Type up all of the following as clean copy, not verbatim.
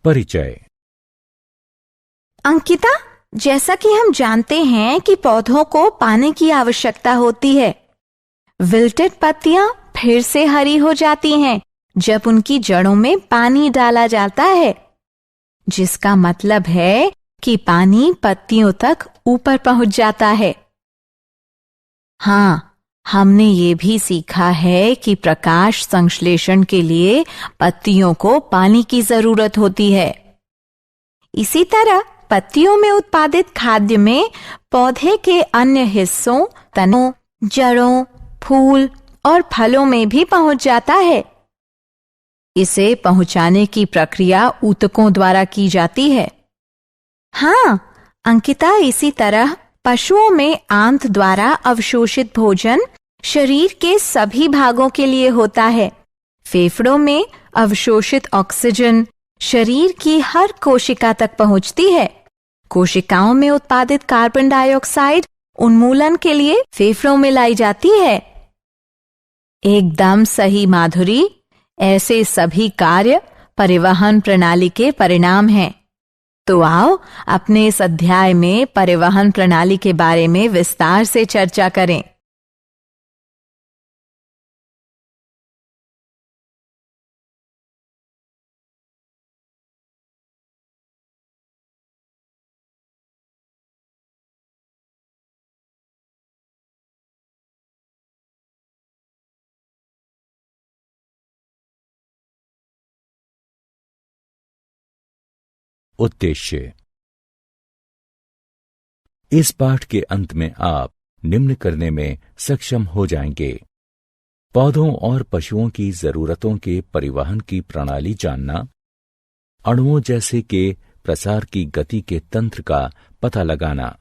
परिचय। अंकिता, जैसा कि हम जानते हैं कि पौधों को पानी की आवश्यकता होती है। विल्टेड पत्तियां फिर से हरी हो जाती हैं जब उनकी जड़ों में पानी डाला जाता है, जिसका मतलब है कि पानी पत्तियों तक ऊपर पहुंच जाता है। हाँ, हमने ये भी सीखा है कि प्रकाश संश्लेषण के लिए पत्तियों को पानी की जरूरत होती है। इसी तरह पत्तियों में उत्पादित खाद्य में पौधे के अन्य हिस्सों, तनों, जड़ों, फूल और फलों में भी पहुंच जाता है। इसे पहुंचाने की प्रक्रिया ऊतकों द्वारा की जाती है। हाँ अंकिता, इसी तरह पशुओं में आंत द्वारा अवशोषित भोजन शरीर के सभी भागों के लिए होता है। फेफड़ों में अवशोषित ऑक्सीजन शरीर की हर कोशिका तक पहुंचती है। कोशिकाओं में उत्पादित कार्बन डाइऑक्साइड उन्मूलन के लिए फेफड़ों में लाई जाती है। एकदम सही माधुरी, ऐसे सभी कार्य परिवहन प्रणाली के परिणाम हैं। तो आओ अपने इस अध्याय में परिवहन प्रणाली के बारे में विस्तार से चर्चा करें। उद्देश्य। इस पाठ के अंत में आप निम्न करने में सक्षम हो जाएंगे: पौधों और पशुओं की जरूरतों के परिवहन की प्रणाली जानना, अणुओं जैसे के प्रसार की गति के तंत्र का पता लगाना,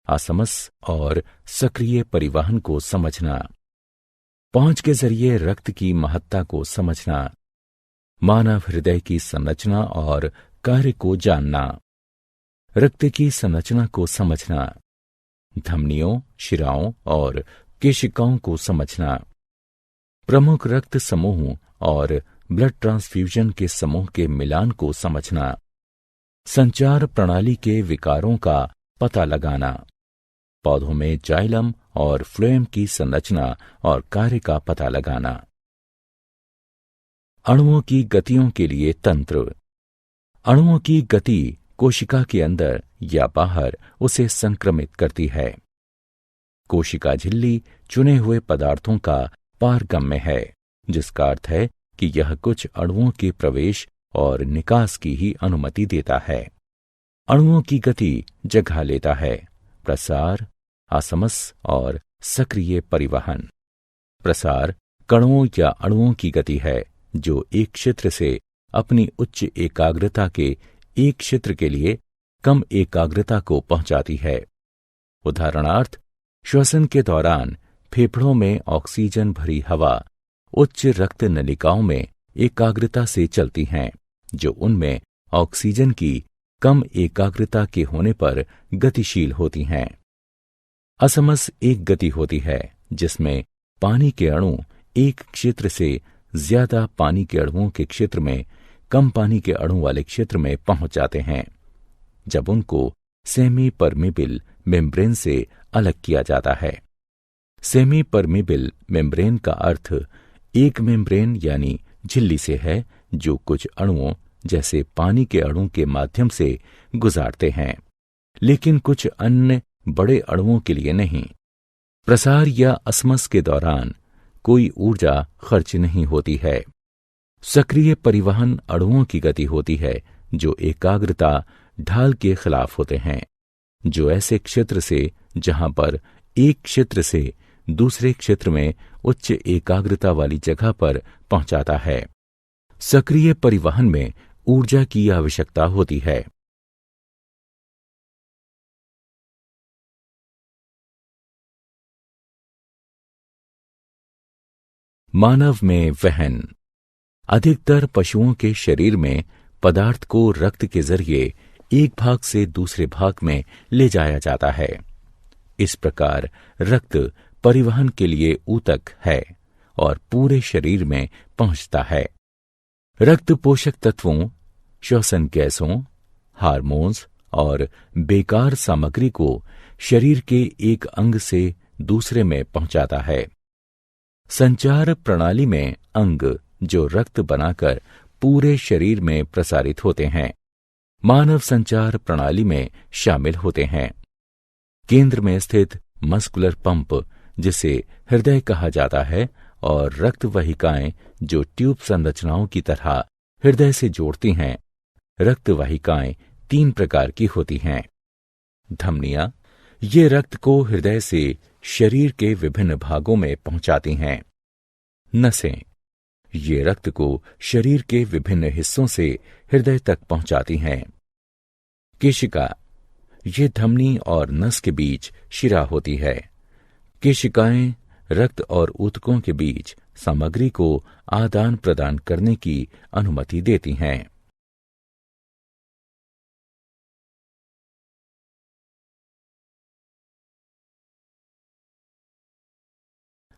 असमस और सक्रिय परिवहन को समझना, पहुंच के जरिए रक्त की महत्ता को समझना, मानव हृदय की संरचना और कार्य को जानना, रक्त की संरचना को समझना, धमनियों, शिराओं और केशिकाओं को समझना, प्रमुख रक्त समूहों और ब्लड ट्रांसफ्यूजन के समूह के मिलान को समझना, संचार प्रणाली के विकारों का पता लगाना, पौधों में जाइलम और फ्लोएम की संरचना और कार्य का पता लगाना, अणुओं की गतियों के लिए तंत्र, अणुओं की गति कोशिका के अंदर या बाहर उसे संक्रमित करती है। कोशिका झिल्ली चुने हुए पदार्थों का पारगम्य है, जिसका अर्थ है कि यह कुछ अणुओं के प्रवेश और निकास की ही अनुमति देता है। अणुओं की गति जगह लेता है प्रसार, असमस और सक्रिय परिवहन। प्रसार कणों या अणुओं की गति है जो एक क्षेत्र से अपनी उच्च एकाग्रता के एक क्षेत्र के लिए कम एकाग्रता को पहुंचाती है। उदाहरणार्थ, श्वसन के दौरान फेफड़ों में ऑक्सीजन भरी हवा उच्च रक्त नलिकाओं में एकाग्रता से चलती हैं, जो उनमें ऑक्सीजन की कम एकाग्रता के होने पर गतिशील होती हैं। असमस एक गति होती है जिसमें पानी के अणु एक क्षेत्र से ज्यादा पानी के अणुओं के क्षेत्र में कम पानी के अणु वाले क्षेत्र में पहुंच जाते हैं, जब उनको सेमी परमिबिल मेम्ब्रेन से अलग किया जाता है। सेमी परमिबिल मेम्ब्रेन का अर्थ एक मेम्ब्रेन यानी झिल्ली से है, जो कुछ अणुओं जैसे पानी के अणु के माध्यम से गुजारते हैं, लेकिन कुछ अन्य बड़े अणुओं के लिए नहीं। प्रसार या असमस के दौरान कोई ऊर्जा खर्च नहीं होती है। सक्रिय परिवहन अणुओं की गति होती है जो एकाग्रता ढाल के खिलाफ होते हैं, जो ऐसे क्षेत्र से जहां पर एक क्षेत्र से दूसरे क्षेत्र में उच्च एकाग्रता वाली जगह पर पहुंचाता है। सक्रिय परिवहन में ऊर्जा की आवश्यकता होती है। मानव में वहन। अधिकतर पशुओं के शरीर में पदार्थ को रक्त के जरिए एक भाग से दूसरे भाग में ले जाया जाता है। इस प्रकार रक्त परिवहन के लिए ऊतक है और पूरे शरीर में पहुंचता है। रक्त पोषक तत्वों श्वसन गैसों, हार्मोन्स और बेकार सामग्री को शरीर के एक अंग से दूसरे में पहुंचाता है। संचार प्रणाली में अंग जो रक्त बनाकर पूरे शरीर में प्रसारित होते हैं, मानव संचार प्रणाली में शामिल होते हैं। केंद्र में स्थित मस्कुलर पंप, जिसे हृदय कहा जाता है, और रक्त वाहिकाएं जो ट्यूब संरचनाओं की तरह हृदय से जोड़ती हैं। रक्त वाहिकाएं 3 प्रकार की होती हैं। धमनियां, ये रक्त को हृदय से शरीर के विभिन्न भागों में पहुंचाती हैं। नसें, ये रक्त को शरीर के विभिन्न हिस्सों से हृदय तक पहुंचाती हैं। केशिका, ये धमनी और नस के बीच शिरा होती है। केशिकाएं रक्त और ऊतकों के बीच सामग्री को आदान प्रदान करने की अनुमति देती हैं।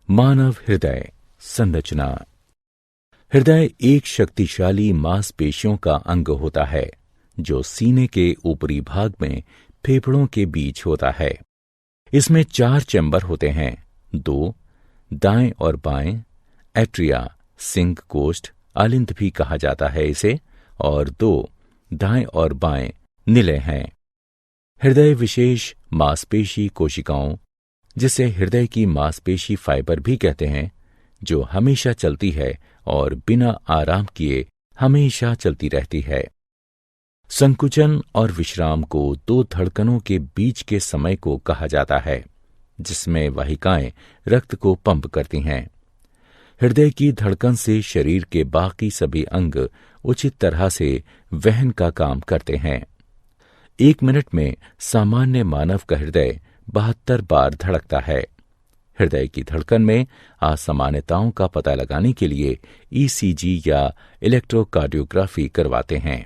मानव हृदय संरचना। हृदय एक शक्तिशाली मांसपेशियों का अंग होता है जो सीने के ऊपरी भाग में फेफड़ों के बीच होता है। इसमें 4 चैम्बर होते हैं, 2 दाएं और बाएं, एट्रिया, सिंक कोष्ठ, आलिंद भी कहा जाता है इसे, और 2 दाएं और बाएं निलय हैं। हृदय विशेष मांसपेशी कोशिकाओं, जिसे हृदय की मांसपेशी फाइबर भी कहते हैं, जो हमेशा चलती है और बिना आराम किए हमेशा चलती रहती है। संकुचन और विश्राम को 2 धड़कनों के बीच के समय को कहा जाता है, जिसमें वाहिकाएं रक्त को पंप करती हैं। हृदय की धड़कन से शरीर के बाकी सभी अंग उचित तरह से वहन का काम करते हैं। 1 मिनट में सामान्य मानव का हृदय 72 बार धड़कता है। हृदय की धड़कन में असामान्यताओं का पता लगाने के लिए ईसीजी या इलेक्ट्रोकार्डियोग्राफी करवाते हैं।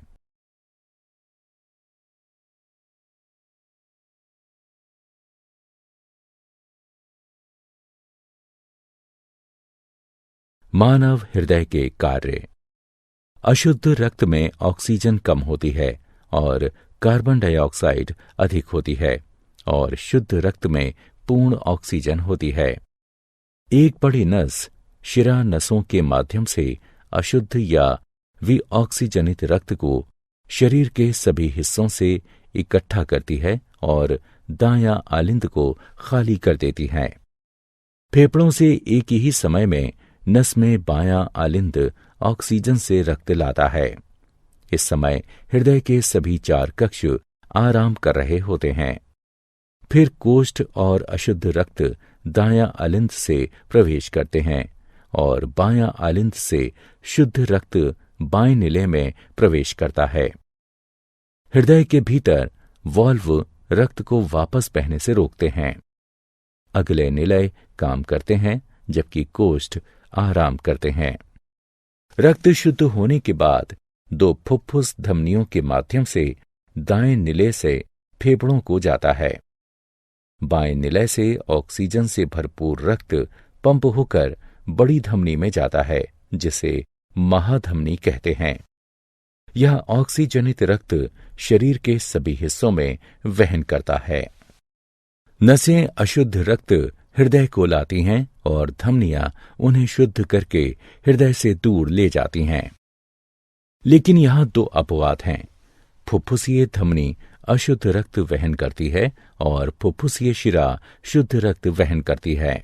मानव हृदय के कार्य। अशुद्ध रक्त में ऑक्सीजन कम होती है और कार्बन डाइऑक्साइड अधिक होती है, और शुद्ध रक्त में पूर्ण ऑक्सीजन होती है। एक बड़ी नस शिरा नसों के माध्यम से अशुद्ध या विऑक्सीजनित रक्त को शरीर के सभी हिस्सों से इकट्ठा करती है और दायां आलिंद को खाली कर देती है। फेफड़ों से एक ही समय में नस में बायां आलिंद ऑक्सीजन से रक्त लाता है। इस समय हृदय के सभी 4 कक्ष आराम कर रहे होते हैं। फिर कोष्ठ और अशुद्ध रक्त दायां आलिंद से प्रवेश करते हैं और बायां आलिंद से शुद्ध रक्त बाएं निलय में प्रवेश करता है। हृदय के भीतर वाल्व रक्त को वापस बहने से रोकते हैं। अगले निलय काम करते हैं, जबकि कोष्ठ आराम करते हैं। रक्त शुद्ध होने के बाद 2 फुफ्फुस धमनियों के माध्यम से दाएं निलय से फेफड़ों को जाता है। बाएं निलय से ऑक्सीजन से भरपूर रक्त पंप होकर बड़ी धमनी में जाता है, जिसे महाधमनी कहते हैं। यह ऑक्सीजनित रक्त शरीर के सभी हिस्सों में वहन करता है। नसें अशुद्ध रक्त हृदय को लाती हैं और धमनियां उन्हें शुद्ध करके हृदय से दूर ले जाती हैं। लेकिन यहां 2 अपवाद हैं। फुफ्फुसीय धमनी अशुद्ध रक्त वहन करती है और फुफ्फुसीय शिरा शुद्ध रक्त वहन करती है।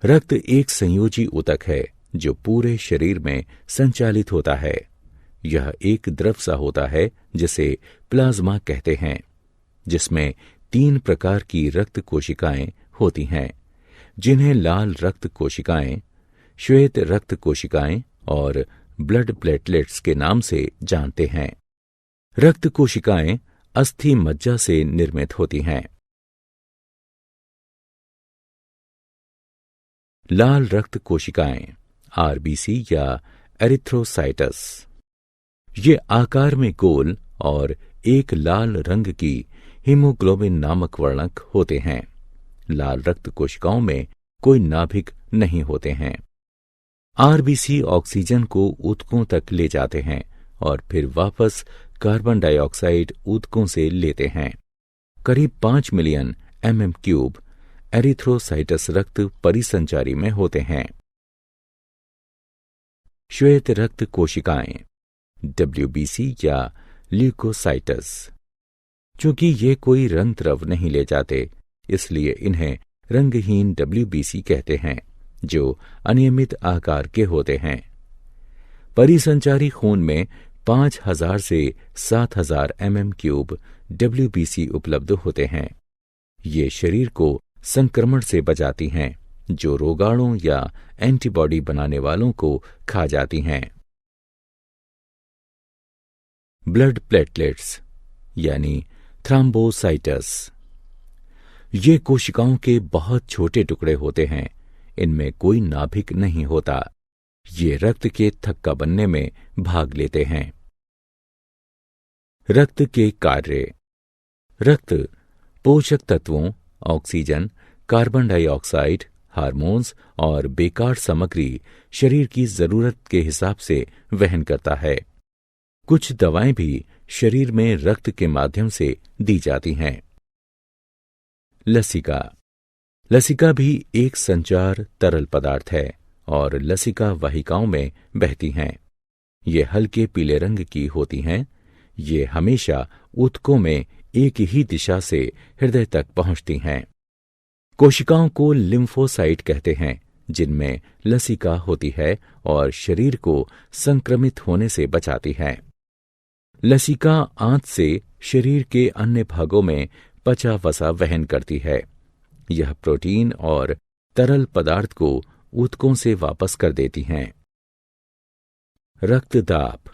रक्त एक संयोजी ऊतक है जो पूरे शरीर में संचालित होता है। यह एक द्रव सा होता है जिसे प्लाज्मा कहते हैं, जिसमें 3 प्रकार की रक्त कोशिकाएं होती हैं, जिन्हें लाल रक्त कोशिकाएं, श्वेत रक्त कोशिकाएं और ब्लड प्लेटलेट्स के नाम से जानते हैं। रक्त कोशिकाएं अस्थि मज्जा से निर्मित होती हैं। लाल रक्त कोशिकाएं आरबीसी या एरिथ्रोसाइटस, ये आकार में गोल और एक लाल रंग की हीमोग्लोबिन नामक वर्णक होते हैं। लाल रक्त कोशिकाओं में कोई नाभिक नहीं होते हैं। आरबीसी ऑक्सीजन को ऊतकों तक ले जाते हैं और फिर वापस कार्बन डाइऑक्साइड ऊतकों से लेते हैं। करीब 5 मिलियन mm³ एरिथ्रोसाइटस रक्त परिसंचारी में होते हैं। श्वेत रक्त कोशिकाएं WBC या ल्यूकोसाइटस। चूंकि ये कोई रंग द्रव नहीं ले जाते, इसलिए इन्हें रंगहीन WBC कहते हैं, जो अनियमित आकार के होते हैं। परिसंचारी खून में 5000 से 7000 mm³ WBC उपलब्ध होते हैं। ये शरीर को संक्रमण से बचाती हैं, जो रोगाणु या एंटीबॉडी बनाने वालों को खा जाती हैं। ब्लड प्लेटलेट्स यानी थ्रोम्बोसाइटस। ये कोशिकाओं के बहुत छोटे टुकड़े होते हैं। इनमें कोई नाभिक नहीं होता। ये रक्त के थक्का बनने में भाग लेते हैं। रक्त के कार्य। रक्त पोषक तत्वों, ऑक्सीजन, कार्बन डाइऑक्साइड, हार्मोन्स और बेकार सामग्री शरीर की जरूरत के हिसाब से वहन करता है। कुछ दवाएं भी शरीर में रक्त के माध्यम से दी जाती हैं। लसिका। लसिका भी एक संचार तरल पदार्थ है और लसिका वाहिकाओं में बहती हैं। ये हल्के पीले रंग की होती हैं। ये हमेशा ऊतकों में एक ही दिशा से हृदय तक पहुंचती हैं। कोशिकाओं को लिम्फोसाइट कहते हैं, जिनमें लसिका होती है और शरीर को संक्रमित होने से बचाती है। लसिका आंत से शरीर के अन्य भागों में पचा वसा वहन करती है। यह प्रोटीन और तरल पदार्थ को ऊतकों से वापस कर देती हैं। रक्तदाब।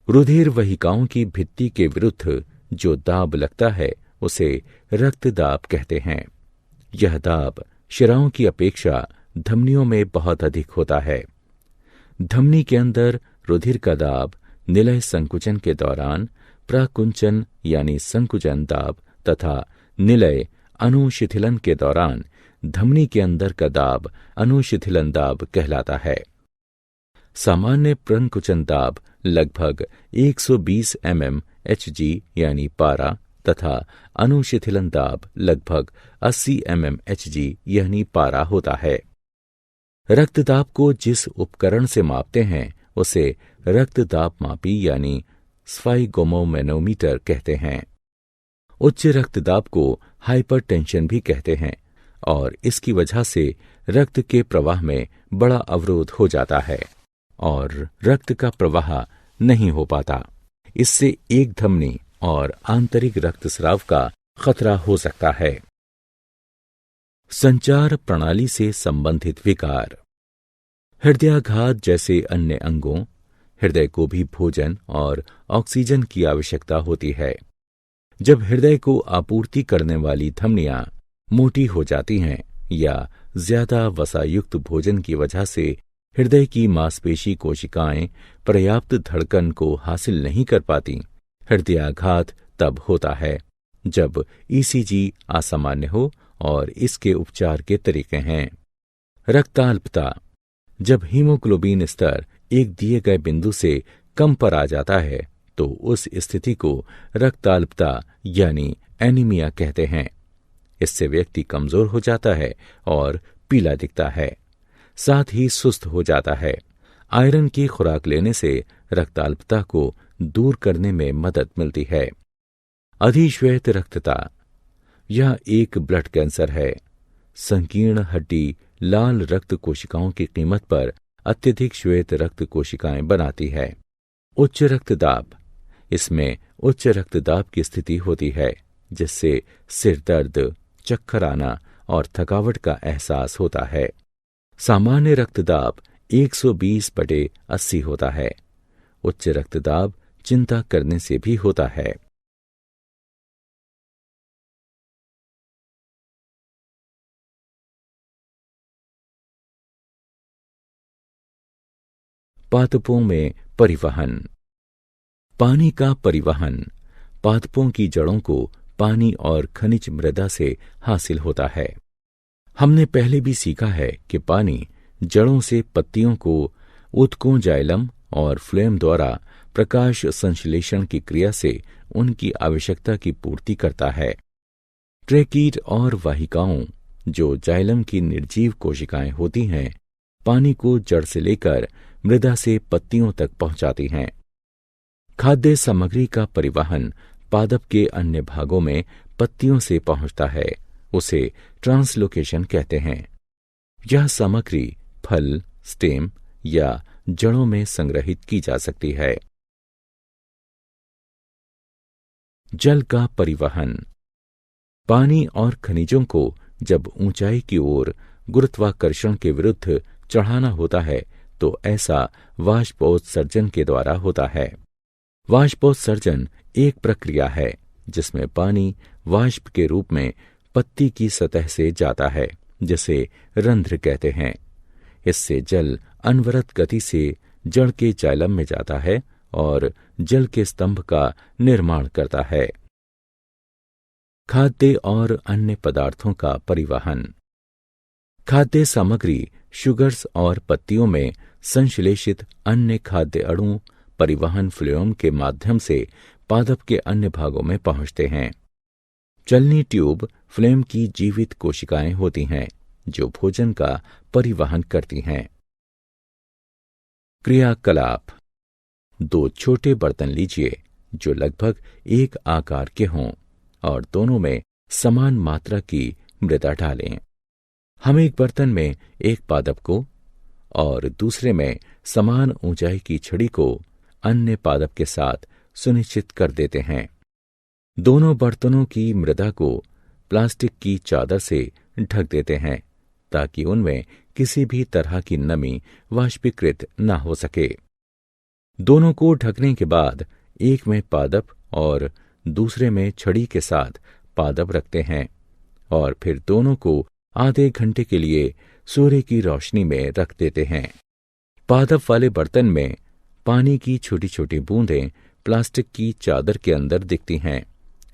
रुधिर वाहिकाओं की भित्ति के विरुद्ध जो दाब लगता है, उसे रक्तदाब कहते हैं। यह दाब शिराओं की अपेक्षा धमनियों में बहुत अधिक होता है। धमनी के अंदर रुधिर का दाब निलय संकुचन के दौरान प्रकुंचन यानी संकुचन दाब तथा निलय अनुशिथिलन के दौरान धमनी के अंदर का दाब अनुशिथिलन दाब कहलाता है। सामान्य प्रकुंचन दाब लगभग 120 mmHg यानी पारा तथा अनुशिथिलन दाब लगभग 80 mmHg यानी पारा होता है। रक्तदाब को जिस उपकरण से मापते हैं, उसे रक्तदाब मापी यानी स्फाइगोमोमैनोमीटर कहते हैं। उच्च रक्तदाब को हाइपरटेंशन भी कहते हैं और इसकी वजह से रक्त के प्रवाह में बड़ा अवरोध हो जाता है और रक्त का प्रवाह नहीं हो पाता। इससे एक धमनी और आंतरिक रक्तस्राव का खतरा हो सकता है। संचार प्रणाली से संबंधित विकार। हृदयाघात जैसे अन्य अंगों, हृदय को भी भोजन और ऑक्सीजन की आवश्यकता होती है। जब हृदय को आपूर्ति करने वाली धमनियां मोटी हो जाती हैं या ज्यादा वसायुक्त भोजन की वजह से हृदय की मांसपेशी कोशिकाएं पर्याप्त धड़कन को हासिल नहीं कर पाती, हृदयाघात तब होता है जब ईसीजी असामान्य हो और इसके उपचार के तरीके हैं। रक्ताल्पता। जब हीमोग्लोबिन स्तर एक दिए गए बिंदु से कम पर आ जाता है तो उस स्थिति को रक्ताल्पता यानी एनीमिया कहते हैं। इससे व्यक्ति कमजोर हो जाता है और पीला दिखता है, साथ ही सुस्त हो जाता है। आयरन की खुराक लेने से रक्ताल्पता को दूर करने में मदद मिलती है। अधिश्वेत रक्तता। यह एक ब्लड कैंसर है। संकीर्ण हड्डी लाल रक्त कोशिकाओं की कीमत पर अत्यधिक श्वेत रक्त कोशिकाएं बनाती है। उच्च रक्तदाब। इसमें उच्च रक्तदाब की स्थिति होती है, जिससे सिर दर्द, चक्कर आना और थकावट का एहसास होता है। सामान्य रक्तदाब 120/80 होता है। उच्च रक्तदाब चिंता करने से भी होता है। पादपों में परिवहन। पानी का परिवहन पादपों की जड़ों को पानी और खनिज मृदा से हासिल होता है। हमने पहले भी सीखा है कि पानी जड़ों से पत्तियों को ऊतकों, जाइलम और फ्लोएम द्वारा प्रकाश संश्लेषण की क्रिया से उनकी आवश्यकता की पूर्ति करता है। ट्रेकीट और वाहिकाओं, जो जाइलम की निर्जीव कोशिकाएं होती हैं, पानी को जड़ से लेकर मृदा से पत्तियों तक पहुंचाती हैं। खाद्य सामग्री का परिवहन पादप के अन्य भागों में पत्तियों से पहुंचता है, उसे ट्रांसलोकेशन कहते हैं। यह सामग्री फल, स्टेम या जड़ों में संग्रहित की जा सकती है। जल का परिवहन। पानी और खनिजों को जब ऊंचाई की ओर गुरुत्वाकर्षण के विरुद्ध चढ़ाना होता है तो ऐसा वाष्पोत्सर्जन के द्वारा होता है। वाष्पोत्सर्जन एक प्रक्रिया है जिसमें पानी वाष्प के रूप में पत्ती की सतह से जाता है, जिसे रंध्र कहते हैं। इससे जल अनवरत गति से जड़ के जाइलम में जाता है और जल के स्तंभ का निर्माण करता है। खाद्य और अन्य पदार्थों का परिवहन। खाद्य सामग्री शुगर्स और पत्तियों में संश्लेषित अन्य खाद्य अणु परिवहन फ्लोएम के माध्यम से पादप के अन्य भागों में पहुंचते हैं। चलनी ट्यूब फ्लोएम की जीवित कोशिकाएं होती हैं जो भोजन का परिवहन करती हैं। क्रियाकलाप। दो छोटे बर्तन लीजिए जो लगभग एक आकार के हों और दोनों में समान मात्रा की मृदा डालें। हम एक बर्तन में एक पादप को और दूसरे में समान ऊंचाई की छड़ी को अन्य पादप के साथ सुनिश्चित कर देते हैं। दोनों बर्तनों की मृदा को प्लास्टिक की चादर से ढक देते हैं ताकि उनमें किसी भी तरह की नमी वाष्पीकृत न हो सके। दोनों को ढकने के बाद एक में पादप और दूसरे में छड़ी के साथ पादप रखते हैं और फिर दोनों को आधे घंटे के लिए सूर्य की रोशनी में रख देते हैं। पादप वाले बर्तन में पानी की छोटी छोटी बूंदें प्लास्टिक की चादर के अंदर दिखती हैं।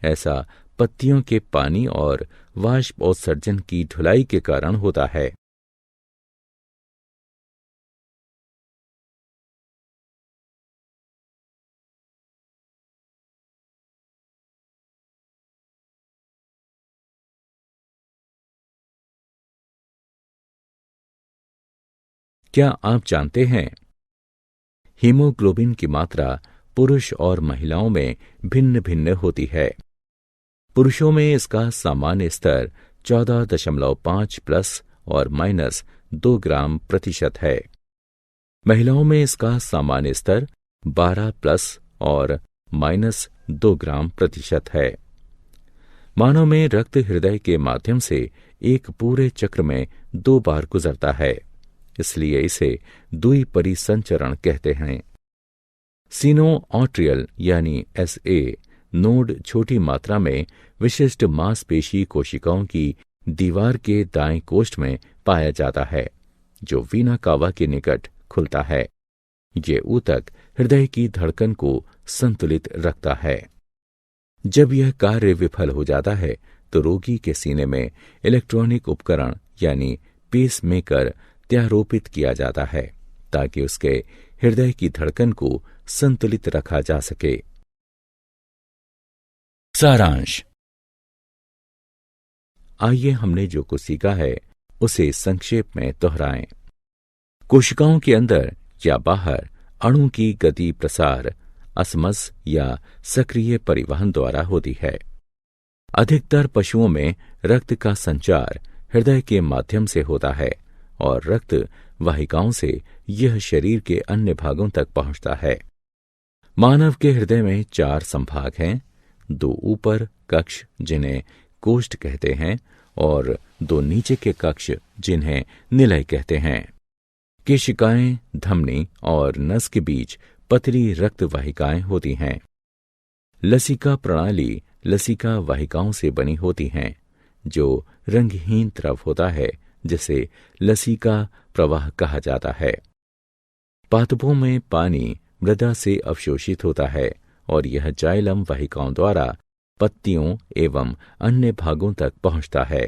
ऐसा पत्तियों के पानी और वाष्पोत्सर्जन की ढुलाई के कारण होता है। क्या आप जानते हैं हीमोग्लोबिन की मात्रा पुरुष और महिलाओं में भिन्न भिन्न होती है। पुरुषों में इसका सामान्य स्तर 14.5 प्लस और माइनस 2 ग्राम प्रतिशत है। महिलाओं में इसका सामान्य स्तर 12 प्लस और माइनस 2 ग्राम प्रतिशत है। मानव में रक्त हृदय के माध्यम से एक पूरे चक्र में 2 बार गुजरता है, इसलिए इसे द्विपरिसंचरण कहते हैं। सिनोआर्ट्रियल यानी SA नोड छोटी मात्रा में विशिष्ट मांसपेशी कोशिकाओं की दीवार के दाएं कोष्ठ में पाया जाता है, जो वीना कावा के निकट खुलता है। ये ऊतक हृदय की धड़कन को संतुलित रखता है। जब यह कार्य विफल हो जाता है तो रोगी के सीने में इलेक्ट्रॉनिक उपकरण यानी पेसमेकर त्यारोपित किया जाता है ताकि उसके हृदय की धड़कन को संतुलित रखा जा सके। सारांश। आइए हमने जो कुछ सीखा है उसे संक्षेप में दोहराएं। कोशिकाओं के अंदर या बाहर अणु की गति प्रसार असमस या सक्रिय परिवहन द्वारा होती है। अधिकतर पशुओं में रक्त का संचार हृदय के माध्यम से होता है और रक्त वाहिकाओं से यह शरीर के अन्य भागों तक पहुंचता है। मानव के हृदय में 4 संभाग हैं, 2 ऊपर कक्ष जिन्हें कोष्ठ कहते हैं और 2 नीचे के कक्ष जिन्हें निलय कहते हैं। केशिकाएं, धमनी और नस के बीच पतली रक्त वाहिकाएं होती हैं। लसिका प्रणाली लसिका वाहिकाओं से बनी होती हैं, जो रंगहीन द्रव होता है जिसे लसिका प्रवाह कहा जाता है। पादपों में पानी मृदा से अवशोषित होता है और यह जाइलम वाहिकाओं द्वारा पत्तियों एवं अन्य भागों तक पहुंचता है।